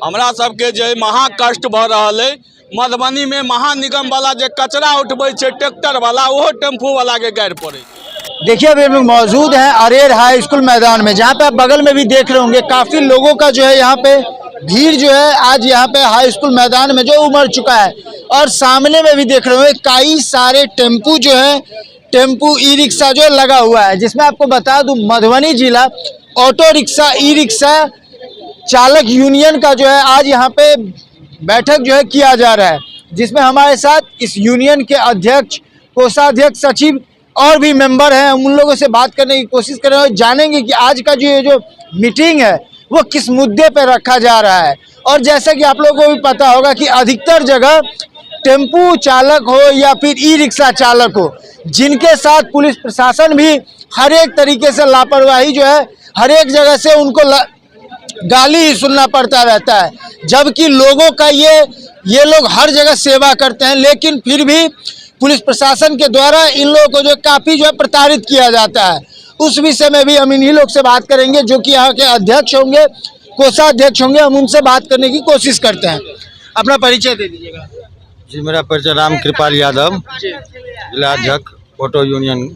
हमरा सबके जे महाकष्ट भ रहल है। मधुबनी में महानिगम वाला जो कचरा उठबै छै ट्रैक्टर वाला, वो टेम्पू वाला के गाड़ पड़े। देखिए अभी हम लोग मौजूद हैं अरेर हाई स्कूल मैदान में, जहाँ पे आप बगल में भी देख रहे होंगे काफी लोगों का जो है यहाँ पे भीड़ जो है आज यहाँ पे हाई स्कूल मैदान में जो उमड़ चुका है। और सामने में भी देख रहे होंगे कई सारे टेम्पू जो है, टेम्पू ई रिक्शा जो लगा हुआ है, जिसमें आपको बता दूं मधुबनी जिला ऑटो रिक्शा ई रिक्शा चालक यूनियन का जो है आज यहाँ पे बैठक जो है किया जा रहा है, जिसमें हमारे साथ इस यूनियन के अध्यक्ष, कोषाध्यक्ष, सचिव और भी मेंबर हैं। हम उन लोगों से बात करने की कोशिश कर रहे हैं और जानेंगे कि आज का जो मीटिंग है वो किस मुद्दे पर रखा जा रहा है। और जैसा कि आप लोगों को भी पता होगा कि अधिकतर जगह टेम्पू चालक हो या फिर ई रिक्शा चालक हो, जिनके साथ पुलिस प्रशासन भी हर एक तरीके से लापरवाही जो है, हर एक जगह से उनको गाली ही सुनना पड़ता रहता है। जबकि लोगों का ये लोग हर जगह सेवा करते हैं, लेकिन फिर भी पुलिस प्रशासन के द्वारा इन लोगों को जो काफ़ी जो है प्रताड़ित किया जाता है। उस विषय में भी हम इन्हीं लोग से बात करेंगे जो कि यहाँ के अध्यक्ष होंगे, कोषाध्यक्ष होंगे। हम उनसे बात करने की कोशिश करते हैं। अपना परिचय दे दीजिएगा। जी, मेरा परिचय राम कृपाल यादव, जिला अध्यक्ष ऑटो यूनियन।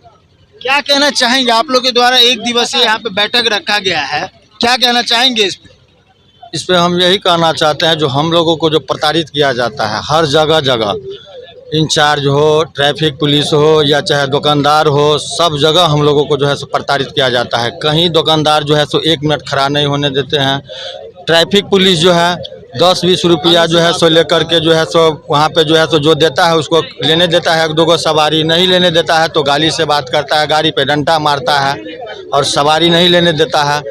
क्या कहना चाहेंगे, आप लोग के द्वारा एक दिवसीय यहाँ पे बैठक रखा गया है, क्या कहना चाहेंगे इस पे? इस पे हम यही कहना चाहते हैं, जो हम लोगों को जो प्रताड़ित किया जाता है हर जगह जगह, इंचार्ज हो, ट्रैफिक पुलिस हो या चाहे दुकानदार हो, सब जगह हम लोगों को जो है सो प्रताड़ित किया जाता है। कहीं दुकानदार जो है सो 1 मिनट खड़ा नहीं होने देते हैं। ट्रैफिक पुलिस जो है 10-20 रुपया जो है सो लेकर के जो है सो वहाँ पे जो है सो जो देता है उसको लेने देता है। 1-2 को सवारी नहीं लेने देता है तो गाली से बात करता है, गाड़ी पे डंडा मारता है और सवारी नहीं लेने देता है।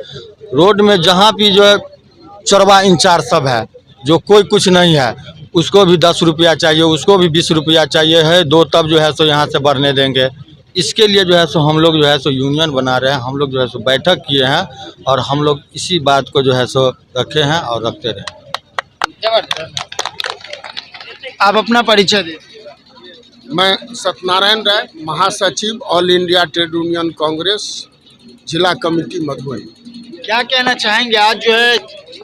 रोड में जहाँ भी जो है चौरवा इंचार्ज सब है, जो कोई कुछ नहीं है, उसको भी 10 रुपया चाहिए, उसको भी 20 रुपया चाहिए है, दो तब जो है सो यहाँ से बढ़ने देंगे। इसके लिए जो है सो हम लोग जो है सो यूनियन बना रहे हैं, हम लोग जो है सो बैठक किए हैं और हम लोग इसी बात को जो है सो रखे हैं और रखते रहे। आप अपना परिचय दें। मैं सत्यनारायण राय, महासचिव all India trade union Congress, जिला कमेटी मधुबनी। क्या कहना चाहेंगे, आज जो है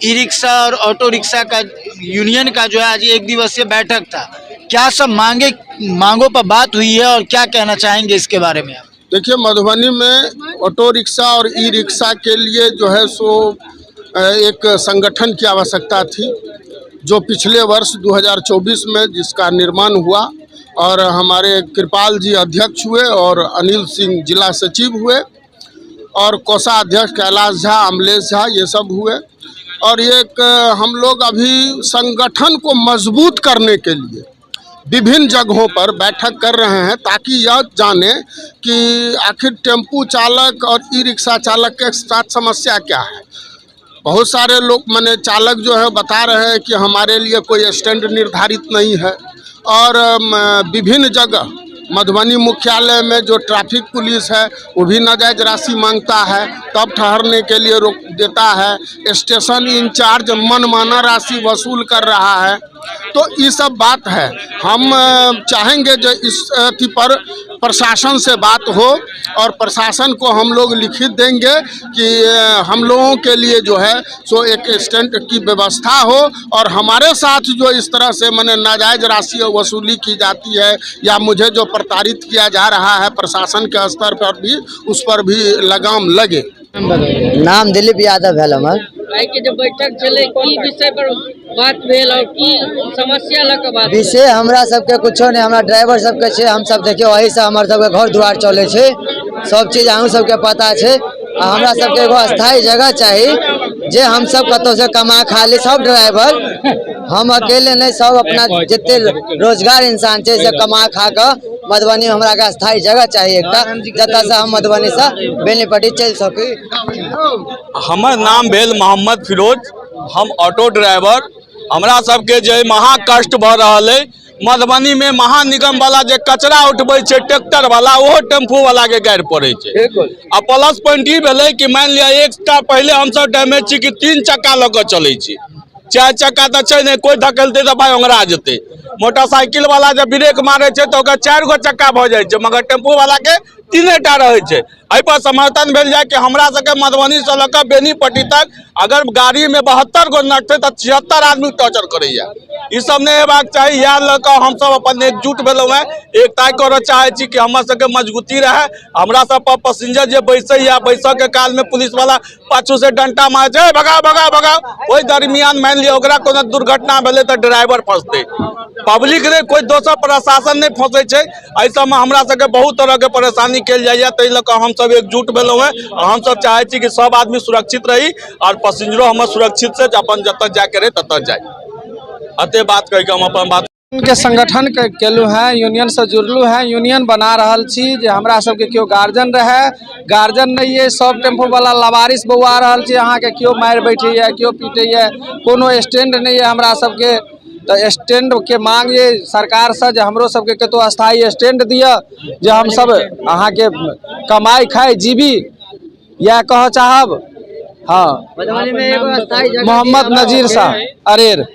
ई रिक्शा और ऑटो रिक्शा का यूनियन का जो है आज एक दिवसीय बैठक था, क्या सब मांगों पर बात हुई है और क्या कहना चाहेंगे इसके बारे में आप? देखिए, मधुबनी में ऑटो रिक्शा और ई रिक्शा के लिए जो है सो एक संगठन की आवश्यकता थी, जो पिछले वर्ष 2024 में जिसका निर्माण हुआ और हमारे कृपाल जी अध्यक्ष हुए और अनिल सिंह जिला सचिव हुए और कोषाध्यक्ष कैलाश झा, अमलेश झा, ये सब हुए। और एक हम लोग अभी संगठन को मजबूत करने के लिए विभिन्न जगहों पर बैठक कर रहे हैं, ताकि यह जाने कि आखिर टेम्पू चालक और ई रिक्शा चालक के साथ समस्या क्या है। बहुत सारे लोग माने चालक जो है बता रहे हैं कि हमारे लिए कोई स्टैंड निर्धारित नहीं है और विभिन्न जगह मधुबनी मुख्यालय में जो ट्रैफिक पुलिस है वो भी नाजायज राशि मांगता है, तब ठहरने के लिए रोक देता है। स्टेशन इंचार्ज मनमाना राशि वसूल कर रहा है। तो ये सब बात है। हम चाहेंगे जो इस अति पर प्रशासन से बात हो और प्रशासन को हम लोग लिखित देंगे कि हम लोगों के लिए जो है सो एक स्टैंड की व्यवस्था हो और हमारे साथ जो इस तरह से मैंने नाजायज राशि वसूली की जाती है या मुझे जो प्रताड़ित किया जा रहा है, प्रशासन के स्तर पर भी उस पर भी लगाम लगे। नाम दिलीप यादव है। हमार के जब बैठक चले की विषय पर बात भेल और की समस्या लग बात विषय हमरा सबके कुछो नहीं, हमरा ड्राइवर सबके छे, हम सब देखियो वही से हमर सबके घर द्वार चले छे, सब चीज अहूँ सबके पता छे। हमरा सबके एगो स्थायी जगह चाहिए जे हम सब कतौ से कमा खा ली, सब ड्राइवर हम अकेले नहीं, सब अपना जितने रोजगार इंसान छे से कमा खा कर मधुबनी में हमरा का स्थायी जगह चाहिए एकटा, जता से हम मधुबनी से बेनीपट्टी चल सकी। हमर नाम भेल मोहम्मद फिरोज, हम ऑटो ड्राइवर। हमरा सबके जो महाकष्ट भ रहल है। मधुबनी में महानिगम वाला जो कचरा उठबै छै ट्रैक्टर वाला, वो टेम्पू वाला के गाड़ पड़े छै। आ प्लस पॉइंट ई भेलै कि मान लिया एकटा पहले हम सब डैमेज छी कि 3 चक्का लग के चलै छी, 4 चक्का तो छै नहीं, कोई धकेलते तो भाई ओंगरा जेते। मोटरसाइकिल वाला जब ब्रेक मारे छै तो 4 गो चक्का भ जाए छै, मगर टेम्पू वाला के तीने टा रहे छे। एहि पर समर्थन भेल जाए कि हमरा सबके मधुबनी से लऽ कऽ बेनीपट्टी तक अगर गाड़ी में 72 गो नट छै तऽ 76 आदमी टॉर्चर करैया। ई सब नहीं हेबाक चाही। इएह लऽ कऽ हम सब अपन एकजुट भेलहुँ हैं, एकता करऽ चाहे छी कि हमर सबके मजबूती रहे। हमरा सब पर पैसेंजर जे बैसैया, बैसऽ के काल में पुलिस वाला पाछू से डंटा मारे छै, भगाओ भगाओ भगाओ। ओहि दरमियान मान लिया ओकरा कोनो दुर्घटना भेलै तऽ ड्राइवर फंसतै, पब्लिक रे कोई दोसर प्रशासन नहीं फंसे छै। एहि सबमे हमरा सबके बहुत तरह के परेशानी कल जाइए, ताहि लऽ कऽ हम सब एकजुट भेलहुँ हैं। हम सब चाहे छी कि सब आदमी सुरक्षित रही और पैसेंजरो हमर सुरक्षित से अपन जतऽ जाके रहे ततऽ जाए। अते बात कह के हम अपन बात के संगठन केलू है, यूनियन से जुड़लू है, यूनियन बना रहल छी जे हमरा सबके केओ गार्जियन रहे, गार्जियन नहीं है, सब टेम्पो वाला लवारिस बौआ रहल छी। अहाँ के केओ मारि बैठैया, केओ पीटैया, कोनो स्टैंड नहीं है हमरा सबके। तो स्टैंड के मांग ये सरकार से जे हमरो सबके कतो स्थायी स्टैंड दिया जे हम सब अहाँ के कमाई खाई जीवी, या कह चाहब। हाँ, मधुबनी में एगो स्थायी जगह मोहम्मद नजीर शाह अरेर।